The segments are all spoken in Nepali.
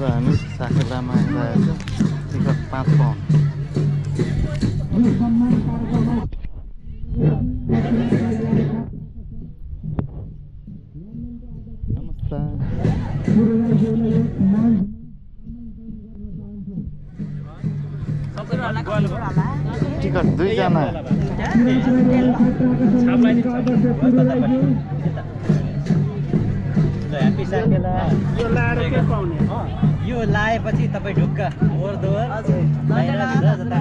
हामी साकेलामा आइरहेको छौँ। Ticket 5 pound. नमस्कार। टिकट 2 जना। ह्यापी साकेला। यो लाएर के पाउने? यो लाएपछि तपाईँ ढुक्क ओर दोहोर बाहिर जता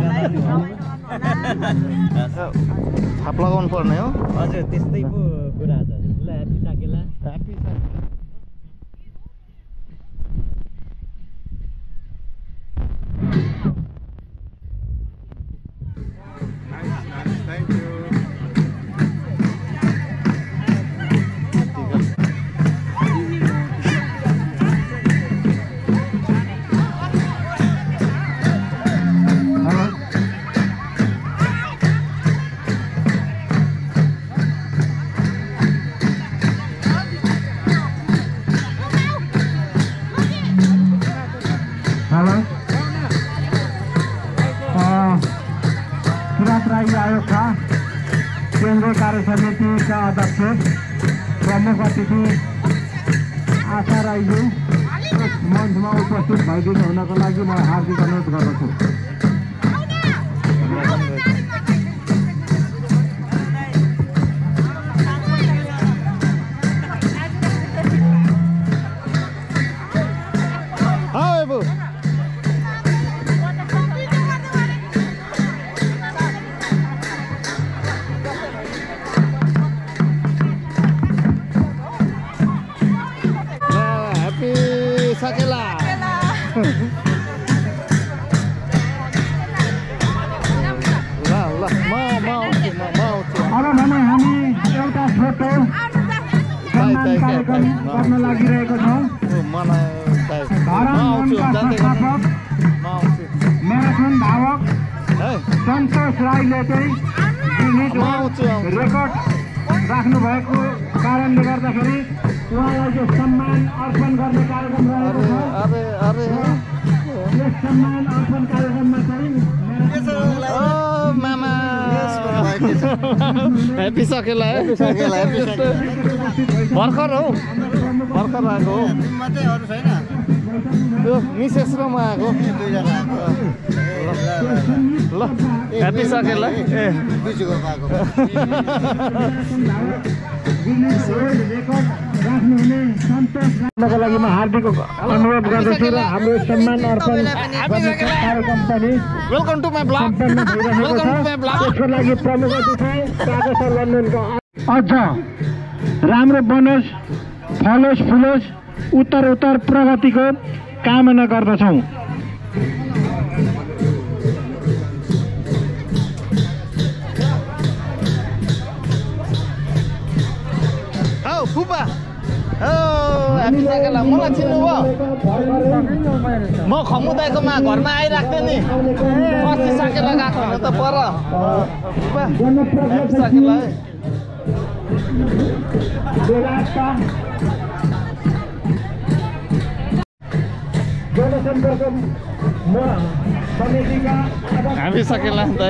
छाप लगाउनु पर्ने हो। हजुर त्यस्तै पो कुरा छ। ल ह्यापी साकेला। Happy Thank you. Hello Kirant आयोगका केन्द्रीय कार्य समितिका अध्यक्ष प्रमुख अतिथि आशा राईज्यू यस मञ्चमा उपस्थित भइदिनु हुनको लागि म हार्दिक अनुरोध गर्दछु। साकेला अब भने हामी एउटा छोटो सम्मान कार्यक्रम गर्न लागिरहेको छौँ। म्याराथन धावक सन्तोष राईले चाहिँ रेकर्ड राख्नु भएको कारणले गर्दाखेरि उहाँलाई जो सम्मान अर्पण गर्ने कार्यक्रम रहेको छ। यस सम्मान अर्पण कार्यक्रममा चाहिँ मामा ह्यापी साकेला। भर्खर हौ, भर्खर आएको हो। त्यो मिसेस र म आएको। ल ह्यापी साकेला। राख्नुको लागि म हार्दिक अनुरोध गर्दछु र हाम्रो सम्मान अर्पण कार्यक्रम पनि वेलकम टु माई ब्लग। त्यसको लागि प्रमुख अतिथि कागज लन्डनको अझ राम्रो बनोस्, फलोस्, फुलोस्, उत्तर प्रगतिको कामना गर्दछौँ। फुपा ह्यापी साकेला। मलाई चिन्नुभयो? म खमुदाईकोमा घरमा आइरहेको थिएँ नि। अस्ति साकेला गएको हुनु त पर। फुपा ह्यापी साकेला है। ह्यापी साकेला त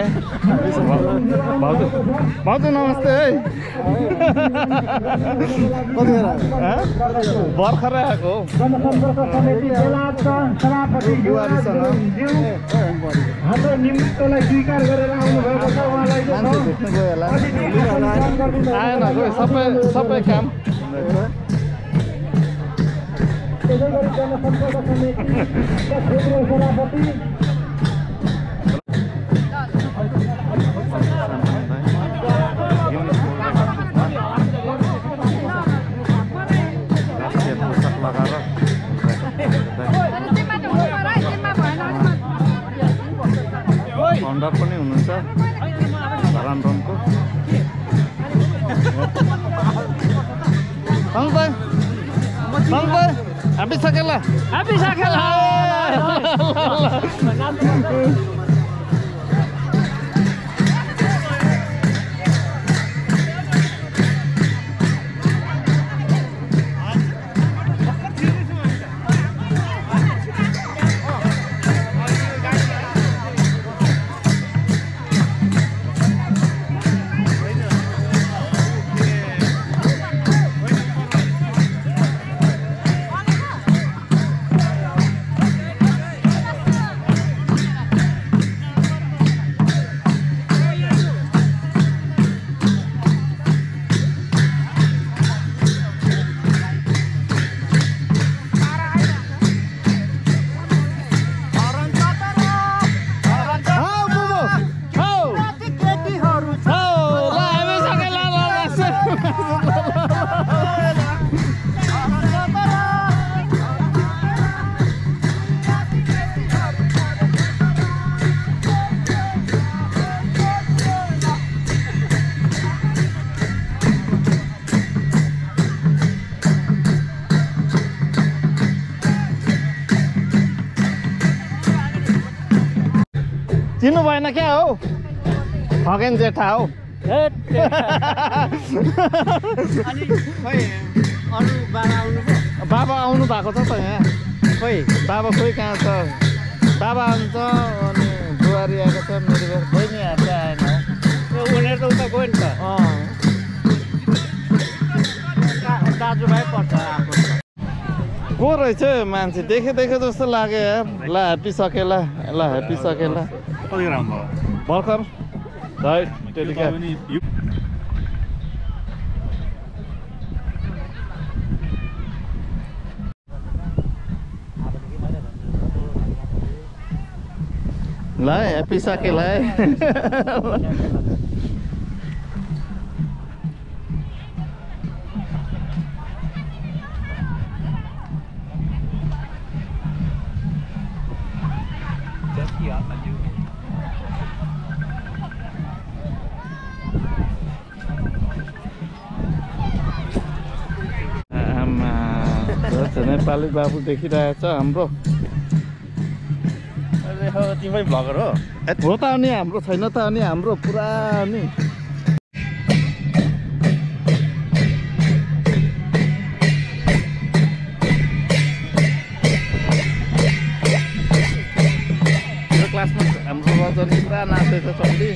भाउजू। भाउजू नमस्ते है। भर्खरै आएको हाम्रो निमित्तलाई स्वीकार गरेर आउनुभएको छ। उहाँलाई आएन गयो सबै काम। त्यसै गरी जनसम्पर्क समितिका क्षेत्रीय सभापति भण्डार पनि हुनुहुन्छ धरानरनको। ह्यापी साकेला। ह्यापी साकेला। चिन्नु भएन क्या हो खगेन जेठा हो बाबा आउनु भएको छ त यहाँ खोइ बाबा खोइ कहाँ छ बाबा आउँछ अनि बुहारी आएको छ मेरो बहिनी आएर आएन उनीहरू त उता गयो नि त दाजुभाइ पर्छ आएको को रहेछ मान्छे देखे जस्तो लाग्यो यार ल ह्याप्पी सकेला भर्खर राइट टेलिक्याप ल ह्याप्पी सकेला है नेपाली बाबु देखिरहेछ हाम्रो तिमी भ्लगर हो हो त अनि हाम्रो छैन त अनि हाम्रो पुरा नि क्लासमा हाम्रो रजनी पुरा नाचेको छ चल्दी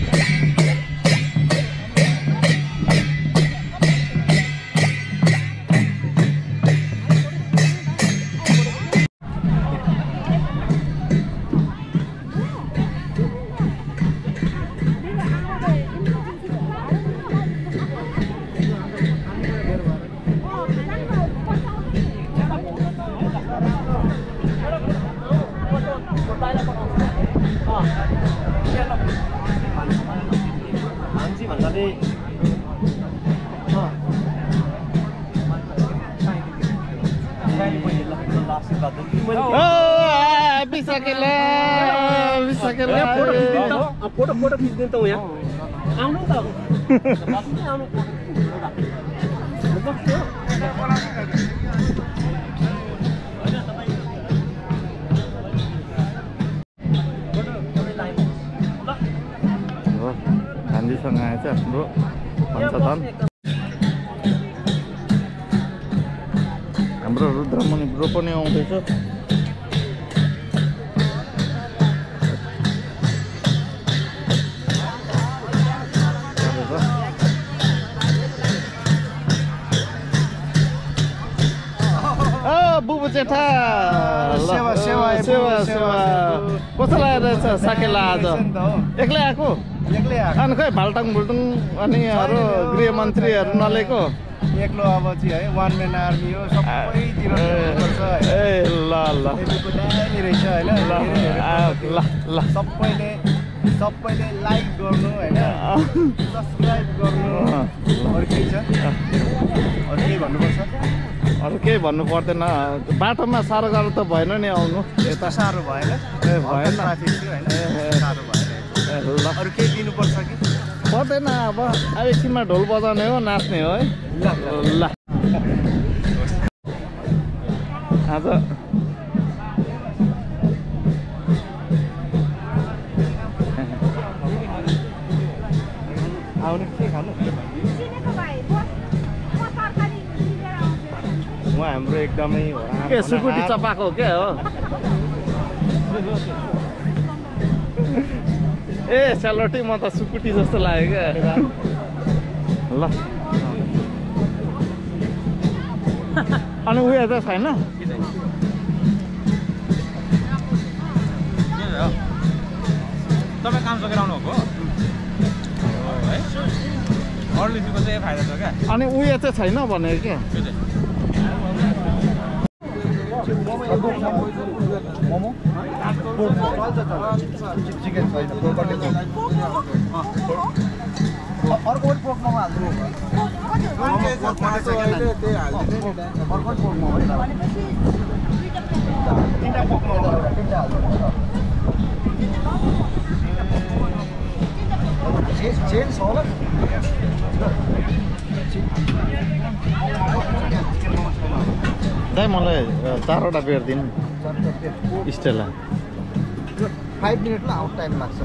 फोटो खिच्दिनु त यहाँ आउनु त गान्धीसँग आएछ हाम्रो भन्छ हाम्रो रुद्रमणि ब्रो पनि आउँदैछ बुबु जेठा सेवा कसो लागेको रहेछ साकेला आज एक्लै आएको अनि खै भाल्टाङ भुल्टुङ अनि अरू गृहमन्त्रीहरू नलिएको एक्लो अब चाहिँ है वान म्यान आर्मी हो सबैतिर ए ल रहेछ होइन ल सबैले लाइक गर्नु होइन सब्सक्राइब गर्नु अरू केही छ अरू केही भन्नुपर्छ अरू केही भन्नु पर्दैन बाटोमा साह्रो गाह्रो त भएन नि आउनु यता साह्रो भएन भएन ट्राफिक थियो होइन साह्रो भएन ल अरू केही दिनुपर्छ कि पर्दैन अब एकछिनमा ढोल बजाउने हो नाच्ने हो है ल आज आउने के खानु उहाँ हाम्रो एकदमै के सुकुटी चपाएको के हो ए सेलरोटी म त सुकुटी जस्तो लाग्यो क्या ल अनि उयो त छैन तपाईँ काम सकेर आउनुभएको है अरूले दिएको चाहिँ फाइदा छ क्या अनि उयो चाहिँ छैन भनेको क्या मोमो चिकन छैन अर्को पोर्क मोमो हाल्नु तिनवटा पोर्क मोमो तिनवटा चेन्ज छ होला दाइ मलाई 4वटा बियर दिनु स्टेला 5 मिनटमा आउट टाइम लाग्छ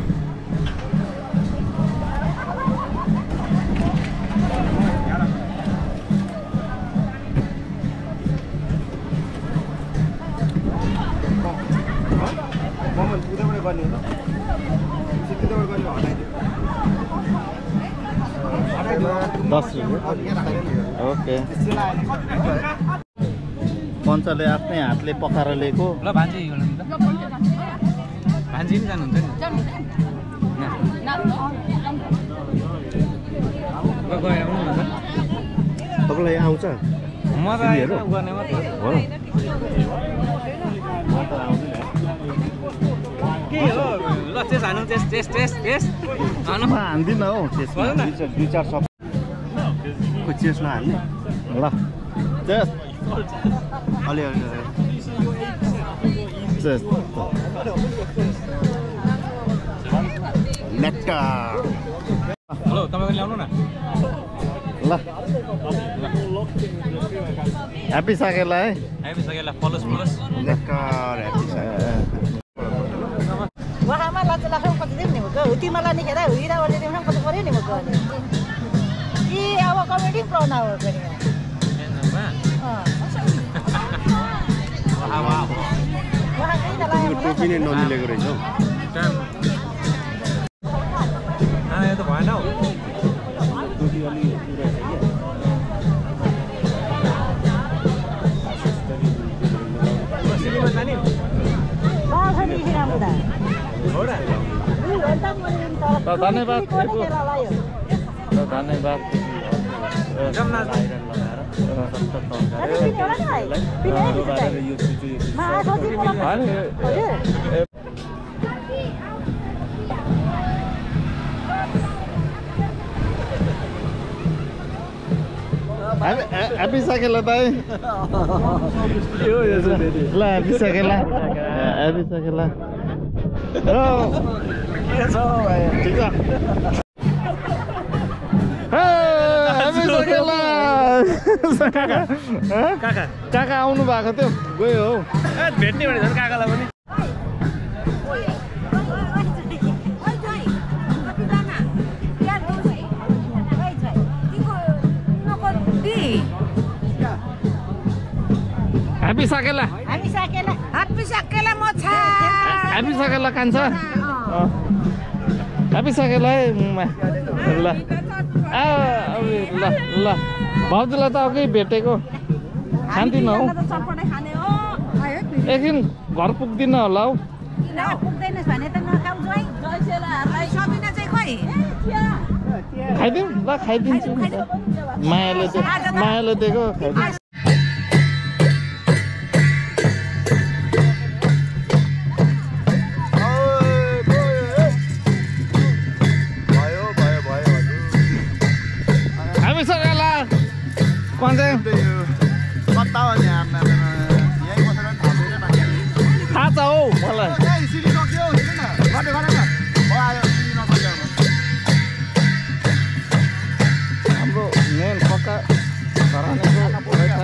ओके पञ्चले आफ्नै हातले पकाएर ल्याएको ल भान्जी भान्जी पनि जानुहुन्छ नि गएर आउनु न तपाईँलाई आउँछ म त गर्ने मात्रै हो के हो ल चेस हानु चेस हान्दिनँ हौ त्यसमा दुई चार सबको चेस नहाल्ने ल चेस अलिअलि चेस लेट्टा हेलो तपाईँ ल्याउनु न ल ह्याप्पी साकेला है ह्याप्पी साकेला फलोस लेक्कर ह्याप्पी साकेला वहाँमा लान्छ लाखौँ कति दिउँ नि मुख तिमीलाई निखेर हिरावले दिउँ कति पऱ्यो नि मुख कि अब कमेडी प्रना हो फेरि टोपी नै नमिलेको रहेछ हौ यो त भएन हौ टोपी अलि धन्यवाद धन्यवाद ह्याप्पी साकेला दाइ ल ह्याप्पी साकेला ह्याप्पी साकेला ठिक छ काका आउनु भएको थियो गयो हौ भेट्ने भने झन् काकालाई पनि ह्याप्पी साकेला ह्याप्पी साकेला कान्छ ह्याप्पी साकेला है ल ल ल भाउजूलाई त अघि भेटेको खान्दिन हौ एकदिन घर पुग्दिन होला हौ खाइदिउँ ल खाइदिन्छु नि त मायाले दिएको खाइदिन्छु थाहा छ हौ मलाई हाम्रो मेन पक्का घरानेको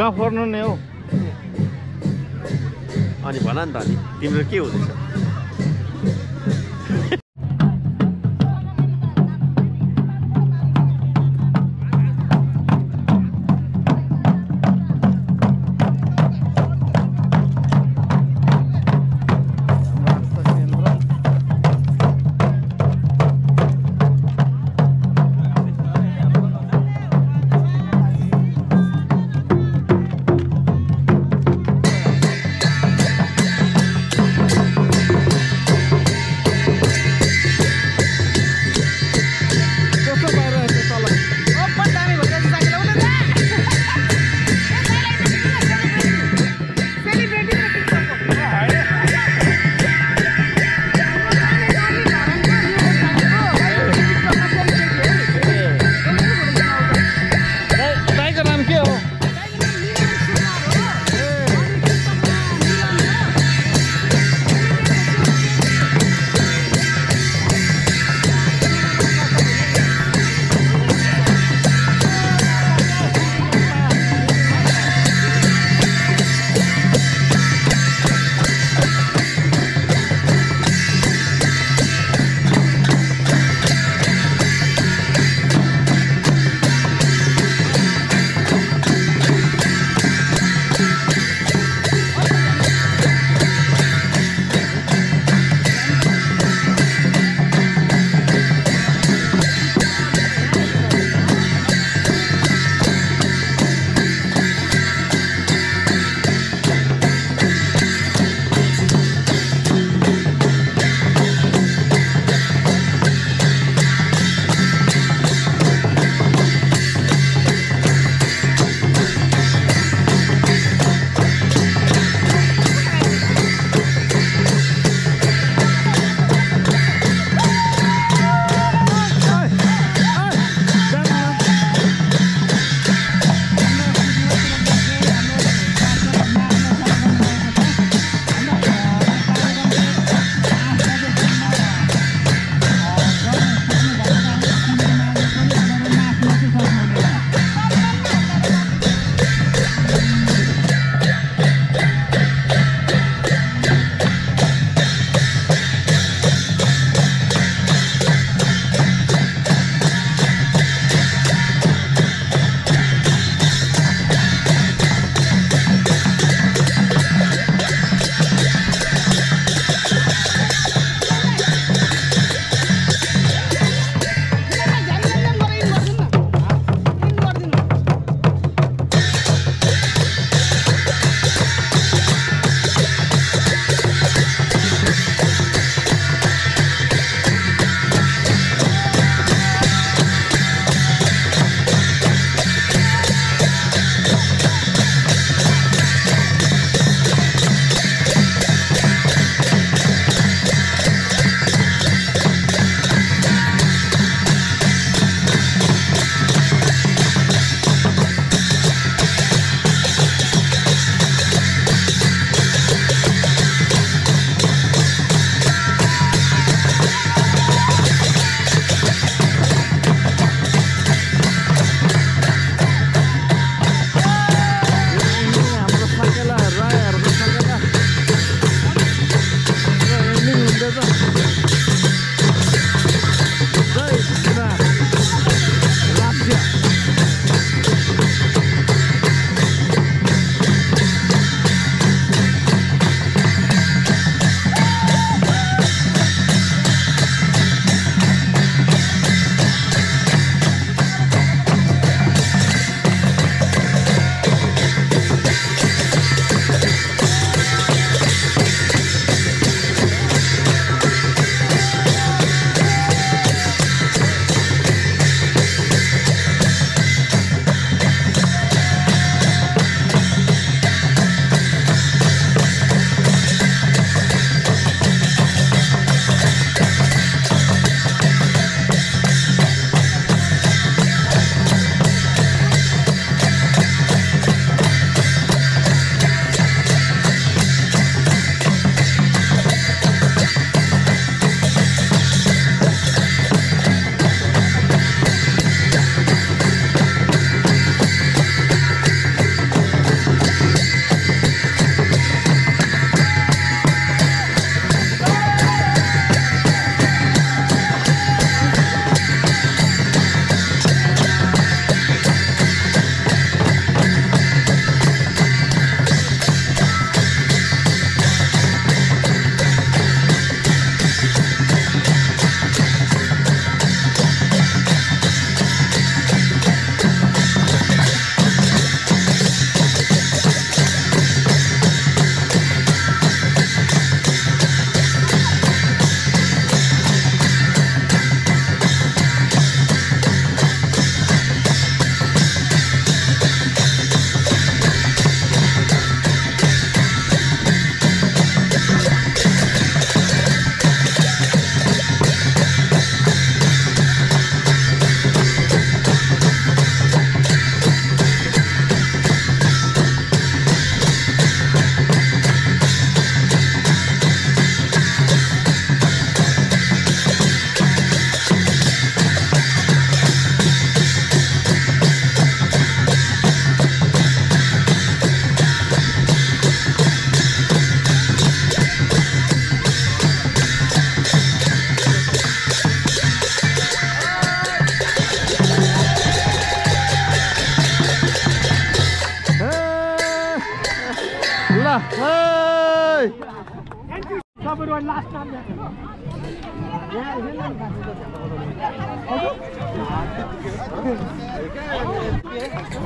गफ गर्नु नि हौ। अनि भन नि त अनि तिम्रो के हुँदैछ?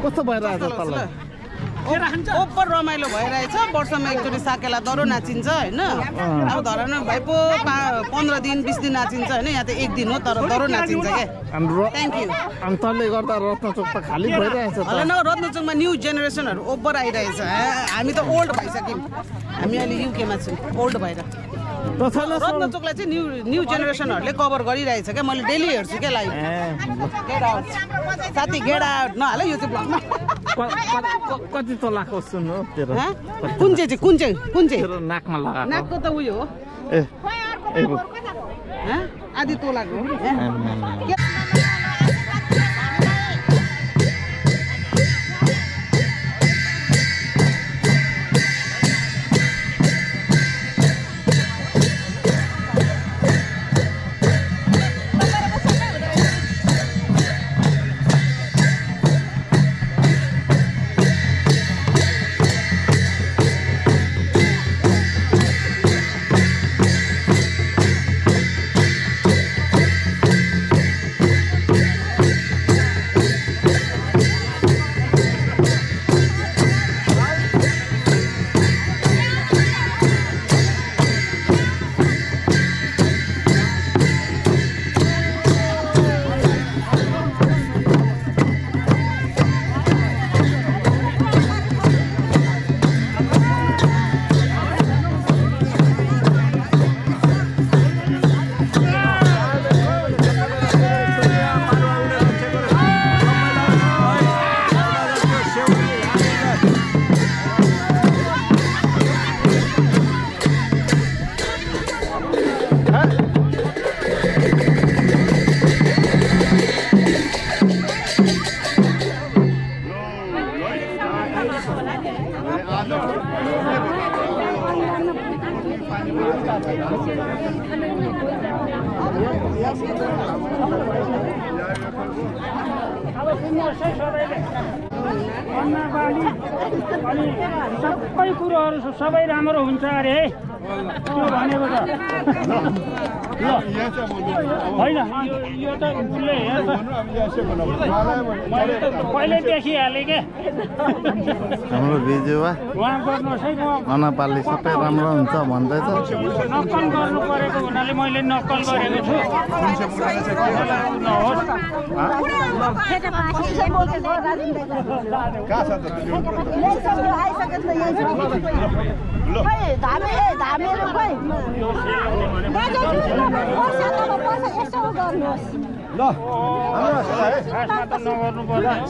कस्तो भइरहेछ तल ओपर रमाइलो भइरहेछ वर्षमा एकचोटि साकेला दरो नाचिन्छ होइन अब धरानमा भए पो 15 दिन 20 दिन नाचिन्छ होइन यहाँ त एक दिन हो तर दरो नाचिन्छ क्या थ्याङ्क यू अनि तले गर्दा रत्नचोक त खाली भइरहेछ होइन रत्नचोकमा न्यू जेनेरेसनहरू ओभर आइरहेछ हामी त ओल्ड भइसक्यौँ हामी अहिले युकेमा छौँ ओल्ड भएर रत्नचोकलाई चाहिँ न्यू जेनेरेसनहरूले कभर गरिरहेछ क्या मैले डेली हेर्छु क्या लाइभ गेट आउट साथी गेट आउट नहाल यो चाहिँ ब्लगमा कति तलाको सुन्नु तेरो कुन चाहिँ तेरो नाकमा लगाएको नाकको त उयो हो आधी तोलाको सबै कुरोहरू सबै राम्रो हुन्छ अरे है त्यो भनेको त होइन यो त उसले मैले त पहिल्यै देखिहालेँ क्या हाम्रो बिजुवा उहाँ गर्नुहोस् है म अनापाली सबै राम्रो हुन्छ भन्दैछ नक्कल गर्नु परेको हुनाले मैले नक्कल गरेको छु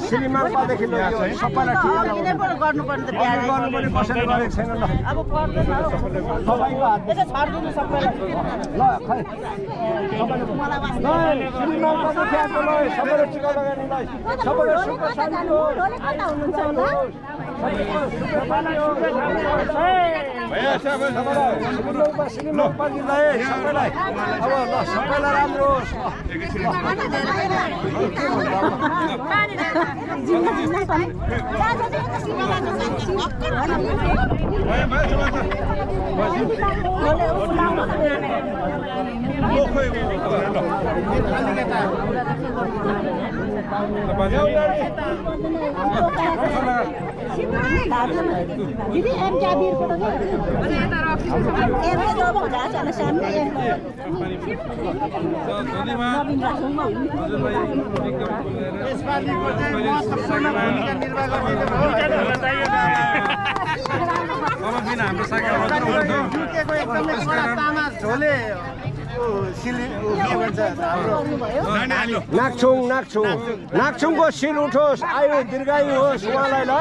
श्रीमानदेखि सबैलाई गर्नुपर्ने अब पर्दैन सबैको हात छाड्दिनु सबैलाई ल खै सबैले टिका लगाउनुलाई सबैले सुख शान्ति हुनुहुन्छ होला सबैलाई अब ल सबैलाई राम्रो होस् दीदी एम क्या बीर को तो एम में दो बजा चला सामने एम नवीन राखौँ यसपालिको चाहिँ महत्त्वपूर्ण भूमिका निर्वाह गरिदिनु एकदमै बडा तामा झोले नाक्छुङको शिर उठोस् आयु दीर्घायु होस् उहाँलाई ल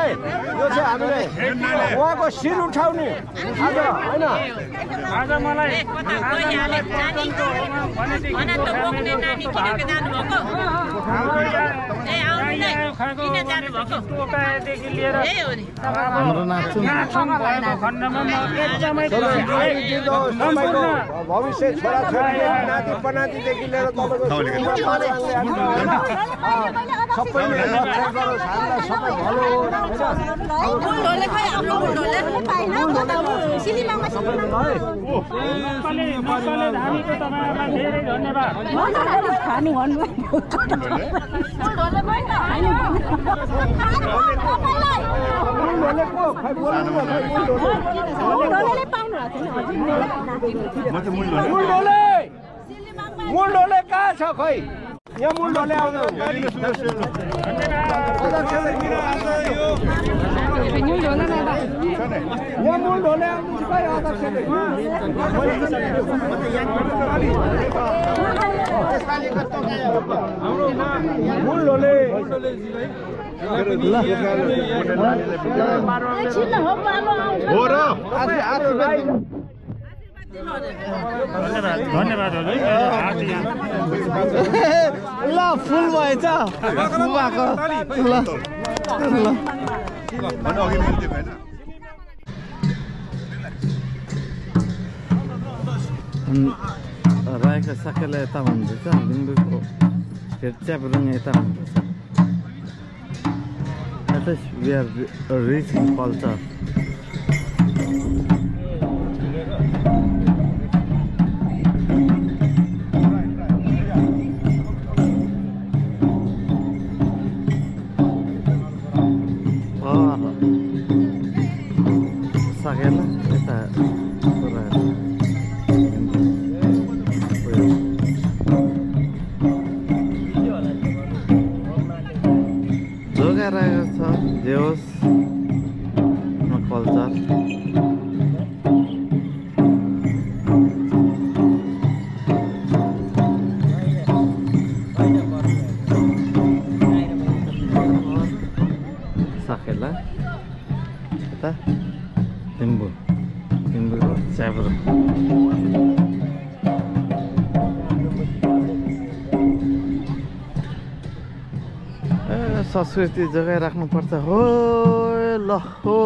यो चाहिँ हामीले उहाँको शिर उठाउने आज होइन आज मलाई टोकादेखि लिएर भविष्य छोराछोरी नाति पनातिदेखि लिएर तपाईँको सबैले सबै भलो धामीको तपाईँहरूलाई धेरै धन्यवाद मुलढोले कहाँ छ खै यहाँ मुलढोले आउँदा यहाँ मुलढोले आउँदैछ खै अध्यक्षले मुलढोले धन्यवाद ल फुल भएछ बुबाको ल राईको साकेला यता हुँदैछ लिम्बूको च्याब्रुङ यता हुँदैछ we are rich in culture. Sakela kita जोगाइरहेको छ जे होस् कल्चर साकेला यता लिम्बूको च्याब्रुङ संस्कृति जोगाइ राख्नुपर्छ हो ल हो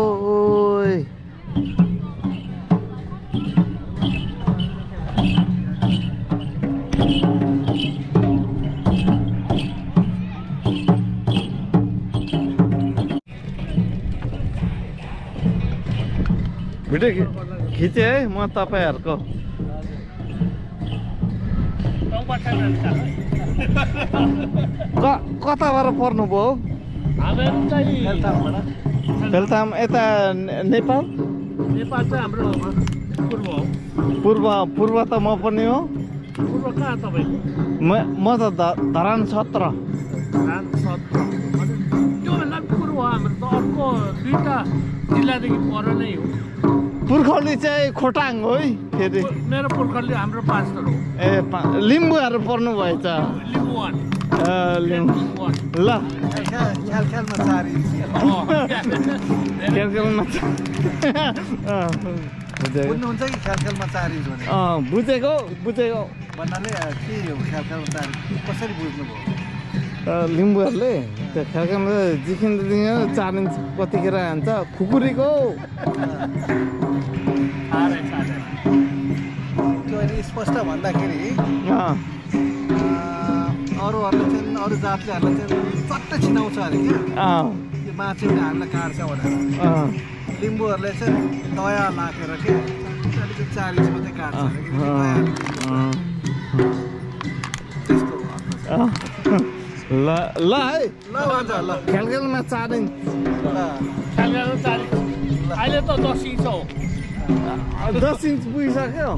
भिडियो खिचेँ है म तपाईँहरूको कताबाट पर्नुभयो फेल्ताम यता नेपाल चाहिँ हाम्रो पूर्व त म पनि हो पूर्व कहाँ तपाईँको म त धरान सत्र त्योभन्दा पूर्व हाम्रो त अर्को 2टा जिल्लादेखि पर नै हो पुर्खौली चाहिँ खोटाङ हो है फेरि मेरो पुर्खौली हाम्रो पास्टर हो ए लिम्बूहरू पर्नु भएछ ल ख्यालमा चारिन्छ बुझ्नुहुन्छ कि ख्यालमा चारिन्छ भने बुझेको भन्नाले के हो ख्यालमा चारिन्छ कसरी बुझ्नुभयो लिम्बूहरूले त्यो ख्यालमा जिखिँदैन 4 इन्च कतिखेर हान्छ खुकुरीको त्यो स्पष्ट भन्दाखेरि अरूहरूले चाहिँ अरू जातलेहरूले चाहिँ चट्टै छिनाउँछ अरे क्या त्यो माछे पनि हामीलाई काट्छ भनेर लिम्बूहरूले चाहिँ दया लागेर के अलिकति 4 इन्च मात्रै काट्छ ल है ल भन्छ ल ख्यालमा 4 इन्च अहिले त 10 इन्च हो 10 इन्च पुगिसक्यो